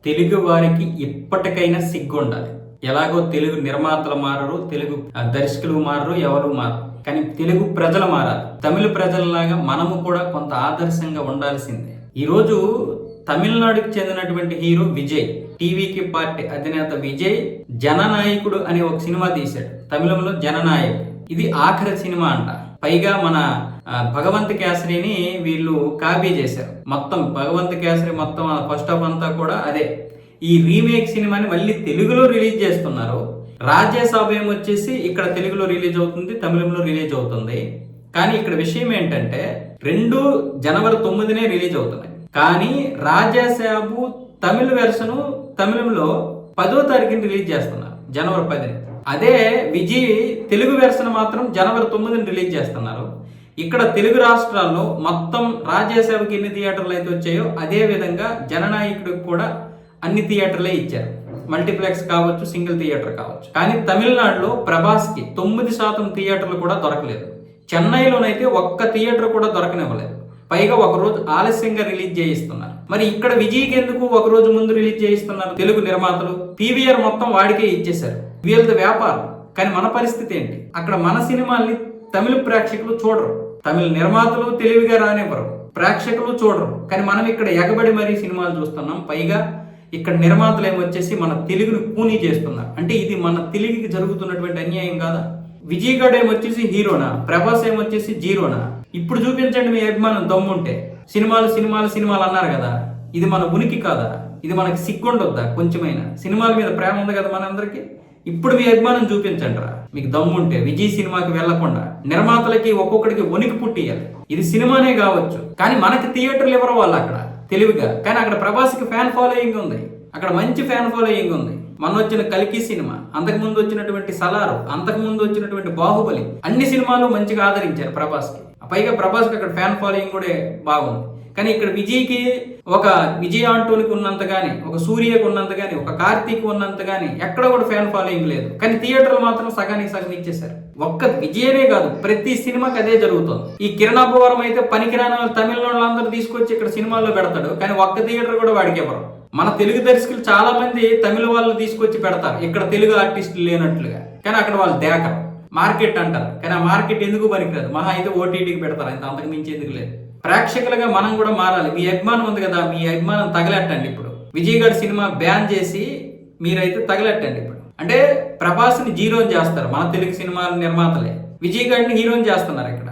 తెలుగు వారికి ఇప్పటికైనా సిగ్గు ఉండాలి. ఎలాగో తెలుగు నిర్మాతలు మారరు, తెలుగు దర్శకులు మారరు, ఎవరు మారరు. కానీ తెలుగు ప్రజలు మారాలి. తమిళ ప్రజలలాగా మనము కూడా కొంత ఆదర్శంగా ఉండాల్సిందే. ఈరోజు తమిళనాడుకి చెందినటువంటి హీరో విజయ్, టీవీకి పార్టీ అధినేత విజయ్ జననాయకుడు అనే ఒక సినిమా తీశాడు. తమిళంలో జననాయక్. ఇది ఆఖరి సినిమా అంట. పైగా మన భగవంత్ కేసరిని వీళ్ళు కాపీ చేశారు. మొత్తం భగవంత్ కేసరి మొత్తం ఫస్ట్ హాఫ్ అంతా కూడా అదే. ఈ రీమేక్ సినిమాని మళ్ళీ తెలుగులో రిలీజ్ చేస్తున్నారు. రాజ్యసభ వచ్చేసి ఇక్కడ తెలుగులో రిలీజ్ అవుతుంది, తమిళంలో రిలీజ్ అవుతుంది. కానీ ఇక్కడ విషయం ఏంటంటే రెండు జనవరి 9నే రిలీజ్ అవుతున్నాయి. కానీ రాజ్యసభ తమిళ వెర్షను తమిళంలో 10వ తారీఖుని రిలీజ్ చేస్తున్నారు, జనవరి 10. అదే విజయ్ తెలుగు వెర్షన్ మాత్రం జనవరి 9ని రిలీజ్ చేస్తున్నారు. ఇక్కడ తెలుగు రాష్ట్రాల్లో మొత్తం రాజ్యసభకి ఎన్ని థియేటర్లు అయితే వచ్చాయో అదే విధంగా జననాయకుడికి కూడా అన్ని థియేటర్లే ఇచ్చారు. మల్టీప్లెక్స్ కావచ్చు, సింగిల్ థియేటర్ కావచ్చు. కానీ తమిళనాడులో ప్రభాస్కి 9% థియేటర్లు కూడా దొరకలేదు. చెన్నైలోనైతే ఒక్క థియేటర్ కూడా దొరకనివ్వలేదు. పైగా ఒకరోజు ఆలస్యంగా రిలీజ్ చేయిస్తున్నారు. మరి ఇక్కడ విజయ్కి ఎందుకు ఒకరోజు ముందు రిలీజ్ చేయిస్తున్నారు? తెలుగు నిర్మాతలు పీవీఆర్ మొత్తం వాడికే ఇచ్చేశారు. వీళ్ళది వ్యాపారం. కానీ మన పరిస్థితి ఏంటి? అక్కడ మన సినిమాల్ని తమిళ ప్రేక్షకులు చూడరు, తమిళ నిర్మాతలు తెలివిగా రానివ్వరు, ప్రేక్షకులు చూడరు. కానీ మనం ఇక్కడ ఎగబడి మరీ సినిమాలు చూస్తున్నాం. పైగా ఇక్కడ నిర్మాతలు ఏమొచ్చేసి మన తెలుగుని కూనీ చేస్తున్నారు. అంటే ఇది మన తెలుగుకి జరుగుతున్నటువంటి అన్యాయం కాదా? విజయ్ గడ్ ఏమొచ్చేసి హీరోనా, ప్రభాస్ ఏమొచ్చేసి జీరోనా? ఇప్పుడు చూపించండి మీ అభిమానం దమ్ముంటే. సినిమాలు సినిమాలు సినిమాలు అన్నారు కదా, ఇది మన ఉనికి కాదా? ఇది మనకి సిగ్గుండొద్దా? కొంచెమైనా సినిమాల మీద ప్రేమ ఉంది కదా మనందరికీ. ఇప్పుడు మీ అభిమానం చూపించండి రా, మీకు దమ్ముంటే. విజయ్ సినిమాకి వెళ్లకుండా నిర్మాతలకి ఒక్కొక్కడికి వణికి పుట్టియాలి. ఇది సినిమానే కావచ్చు, కానీ మనకి థియేటర్లు ఎవరో వాళ్ళు అక్కడ తెలివిగా. కానీ అక్కడ ప్రభాస్కి ఫ్యాన్ ఫాలోయింగ్ ఉంది, అక్కడ మంచి ఫ్యాన్ ఫాలోయింగ్ ఉంది. మొన్న వచ్చిన కల్కి సినిమా, అంతకుముందు వచ్చినటువంటి సలారు, అంతకుముందు వచ్చినటువంటి బాహుబలి, అన్ని సినిమాలు మంచిగా ఆదరించారు ప్రభాస్కి. పైగా ప్రభాస్కి అక్కడ ఫ్యాన్ ఫాలోయింగ్ కూడా బాగుంది. కానీ ఇక్కడ విజయ్కి ఒక విజయ్ ఆంటోనికి ఉన్నంత గానీ, ఒక సూర్యకు ఉన్నంత గానీ, ఒక కార్తీక్ ఉన్నంత గానీ ఎక్కడ కూడా ఫ్యాన్ ఫాలోయింగ్ లేదు. కానీ థియేటర్లు మాత్రం సగానికి సగం ఇచ్చేశారు. ఒక్క విజయనే కాదు, ప్రతి సినిమాకి అదే జరుగుతుంది. ఈ కిరణ్ అబ్బవరం అయితే పనికిరాని తమిళనాడు అందరూ తీసుకొచ్చి ఇక్కడ సినిమాల్లో పెడతాడు. కానీ ఒక్క థియేటర్ కూడా వాడికి ఎవరు. మన తెలుగు దర్శకులు చాలా మంది తమిళ వాళ్ళు తీసుకొచ్చి పెడతారు ఇక్కడ తెలుగు ఆర్టిస్టులు లేనట్లుగా. కానీ అక్కడ వాళ్ళు దేకరు, మార్కెట్ అంటారు. కానీ ఆ మార్కెట్ ఎందుకు పనికిరాదు. మహా అయితే ఓటీటీకి పెడతారు, అంత అంతకు మించి ఎందుకు లేదు. ప్రేక్షకులుగా మనం కూడా మారాలి. మీ అభిమానం ఉంది కదా, మీ అభిమానం తగలెట్టండి. ఇప్పుడు విజయ్ గారి సినిమా బ్యాన్ చేసి మీరైతే తగలెట్టండి. ఇప్పుడు అంటే ప్రభాస్ని జీరోని చేస్తారు మన తెలుగు సినిమాల నిర్మాతలే, విజయ్ గారిని హీరోని చేస్తున్నారు ఇక్కడ.